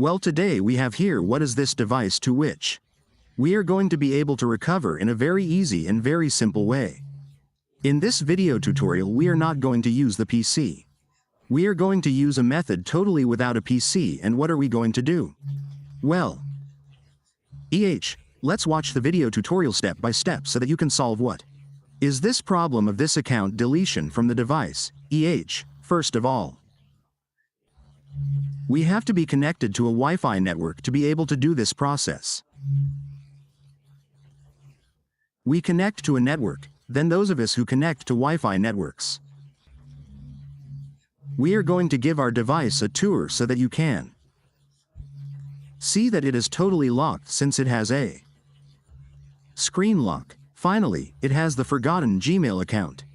Well, today we have here what is this device to which we are going to be able to recover in a very easy and very simple way. In this video tutorial we are not going to use the PC. We are going to use a method totally without a PC, and what are we going to do? Well, let's watch the video tutorial step by step so that you can solve what is this problem of this account deletion from the device. First of all, we have to be connected to a Wi-Fi network to be able to do this process. We connect to a network, then those of us who connect to Wi-Fi networks, we are going to give our device a tour so that you can see that it is totally locked since it has a screen lock. Finally, it has the forgotten Gmail account.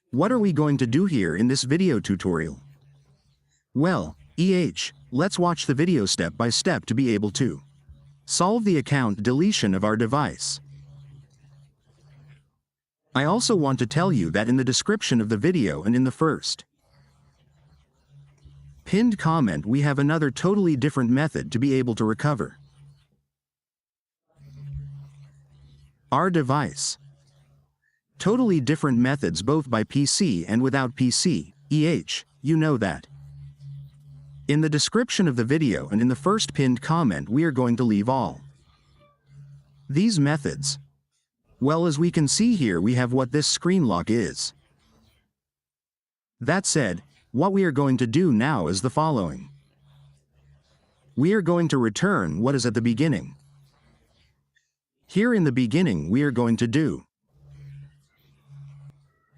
What are we going to do here in this video tutorial? Well, let's watch the video step by step to be able to solve the account deletion of our device. I also want to tell you that in the description of the video and in the first pinned comment we have another totally different method to be able to recover our device. Totally different methods both by PC and without PC. You know that. In the description of the video and in the first pinned comment we are going to leave all these methods. Well, as we can see here we have what this screen lock is. That said, what we are going to do now is the following. We are going to return what is at the beginning. Here in the beginning we are going to do.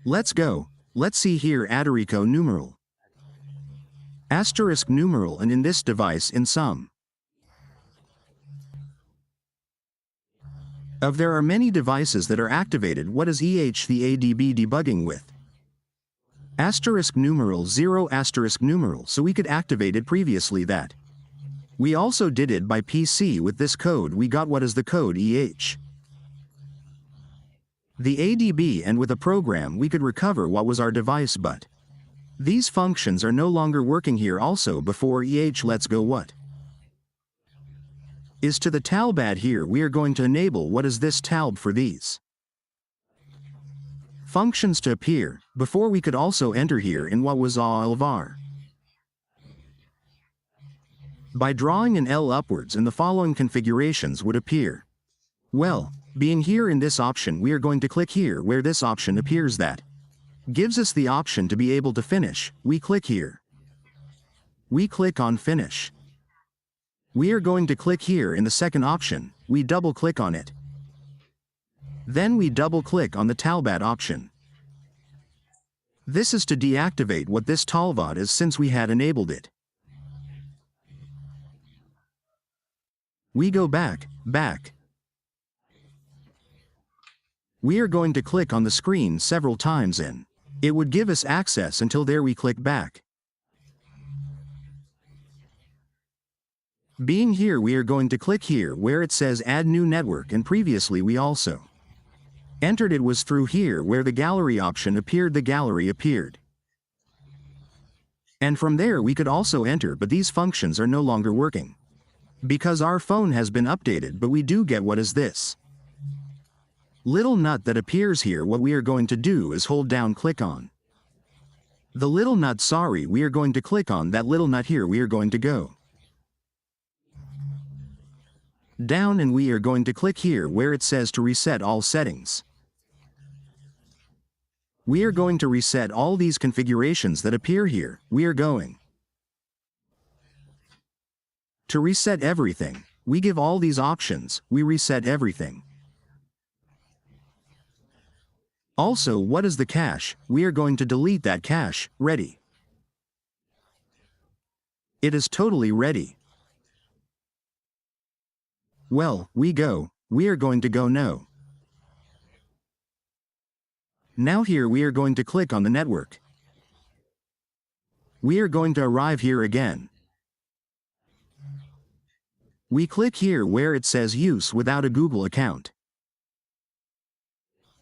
Let's see here Aderico numeral. Asterisk numeral, and in this device in some of there are many devices that are activated what is the ADB debugging with asterisk numeral 0 asterisk numeral, so we could activate it previously. That we also did it by PC with this code. We got what is the code the ADB, and with a program we could recover what was our device, but these functions are no longer working here. Also before let's go what is to the talbad. Here we are going to enable what is this talb for these functions to appear. Before we could also enter here in what was var by drawing an L upwards, and the following configurations would appear. Well, being here in this option we are going to click here where this option appears that gives us the option to be able to finish. We click here. We click on finish. We are going to click here in the second option. We double click on it. Then we double click on the talbad option. This is to deactivate what this talbad is since we had enabled it. We go back. We are going to click on the screen several times and it would give us access until there we click back. Being here we are going to click here where it says add new network, and previously we also entered it was through here where the gallery option appeared. The gallery appeared. And from there we could also enter, but these functions are no longer working because our phone has been updated, but we do get what is this little nut that appears here. What we are going to do is hold down, click on the little nut. We are going to click on that little nut here. We are going to go down and we are going to click here where it says to reset all settings. We are going to reset all these configurations that appear here. We are going to reset everything. We give all these options. We reset everything. Also, what is the cache? We are going to delete that cache. Ready. It is totally ready. Well, we are going to go no. Now here we are going to click on the network. We are going to arrive here again. We click here where it says use without a Google account.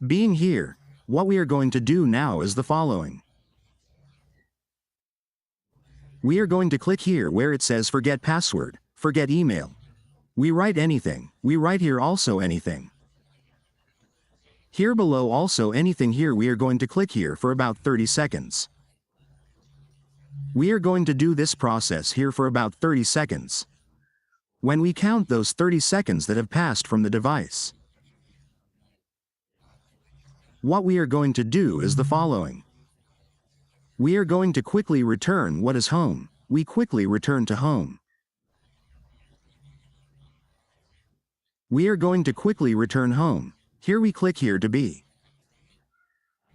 Being here, what we are going to do now is the following. We are going to click here where it says forget password, forget email. We write anything, we write here also anything. Here below also anything here we are going to click here for about 30 seconds. We are going to do this process here for about 30 seconds. When we count those 30 seconds that have passed from the device, what we are going to do is the following. We are going to quickly return what is home. We quickly return to home. We are going to quickly return home. Here we click here to be.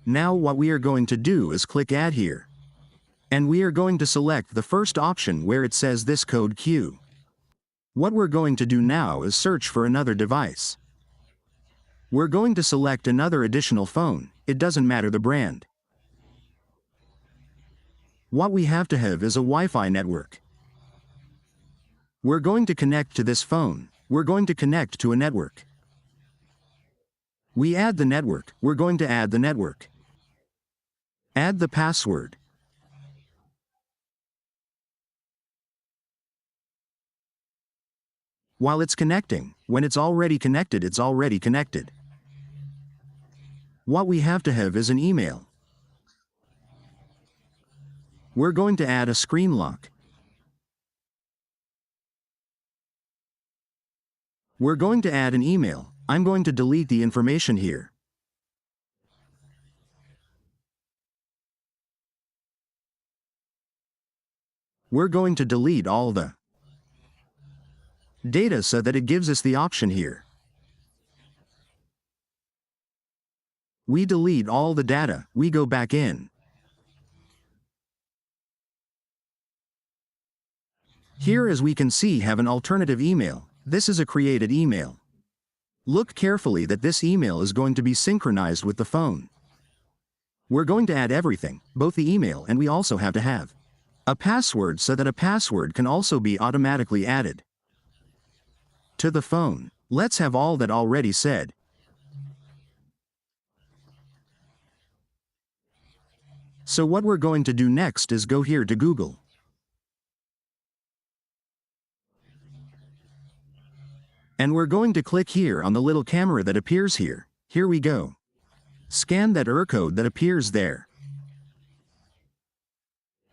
Now what we are going to do is click add here. And we are going to select the first option where it says this code Q. What we're going to do now is search for another device. We're going to select another additional phone, it doesn't matter the brand. What we have to have is a Wi-Fi network. We're going to connect to this phone, we're going to connect to a network. We add the network, we're going to add the network. Add the password. While it's connecting, when it's already connected, it's already connected. What we have to have is an email. We're going to add a screen lock. We're going to add an email. I'm going to delete the information here. We're going to delete all the data so that it gives us the option here. We delete all the data, we go back in. Here as we can see have an alternative email. This is a created email. Look carefully that this email is going to be synchronized with the phone. We're going to add everything, both the email and we also have to have a password so that a password can also be automatically added to the phone. Let's have all that already said. So what we're going to do next is go here to Google. And we're going to click here on the little camera that appears here. Here we go. Scan that error code that appears there.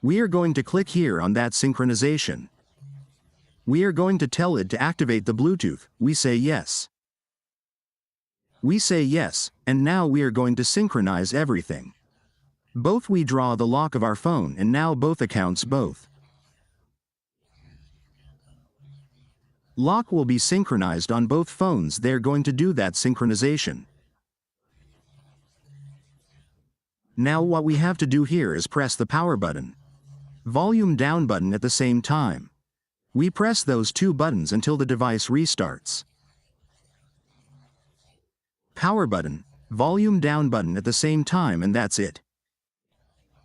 We are going to click here on that synchronization. We are going to tell it to activate the Bluetooth. We say yes. We say yes, and now we are going to synchronize everything. Both we draw the lock of our phone and now both accounts both. Lock will be synchronized on both phones. They're going to do that synchronization. Now what we have to do here is press the power button, volume down button at the same time. We press those two buttons until the device restarts. Power button, volume down button at the same time, and that's it.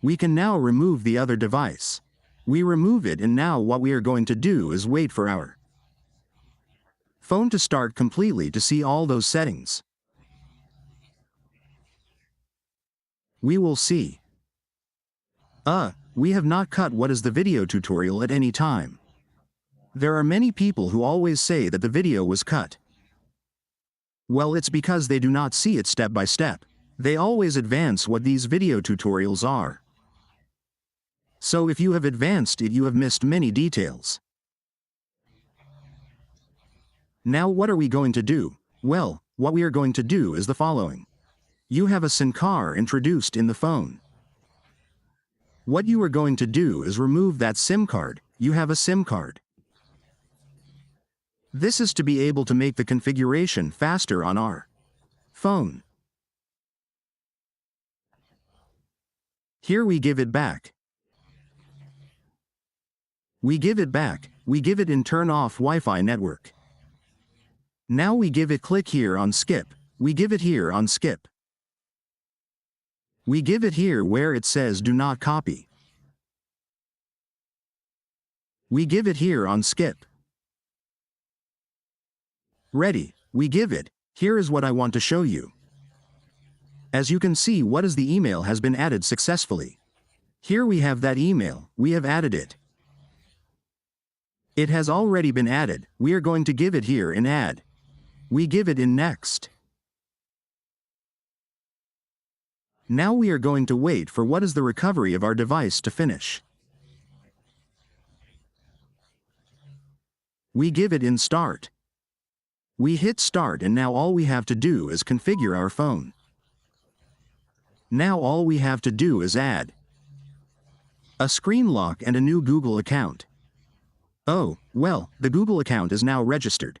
We can now remove the other device. We remove it, and now what we are going to do is wait for our phone to start completely to see all those settings. We will see. We have not cut what is the video tutorial at any time. There are many people who always say that the video was cut. Well, it's because they do not see it step by step. They always advance what these video tutorials are. So if you have advanced it, you have missed many details. Now what are we going to do? Well, what we are going to do is the following. You have a SIM card introduced in the phone. What you are going to do is remove that SIM card. You have a SIM card. This is to be able to make the configuration faster on our phone. Here we give it back. We give it back. We give it in turn off Wi-Fi network. Now we give it click here on skip. We give it here on skip. We give it here where it says do not copy. We give it here on skip. Ready. We give it. Here is what I want to show you. As you can see, what is the email has been added successfully. Here we have that email. We have added it. It has already been added, we are going to give it here in Add. We give it in Next. Now we are going to wait for what is the recovery of our device to finish. We give it in Start. We hit Start, and now all we have to do is configure our phone. Now all we have to do is add a screen lock and a new Google account. Oh, well, the Google account is now registered.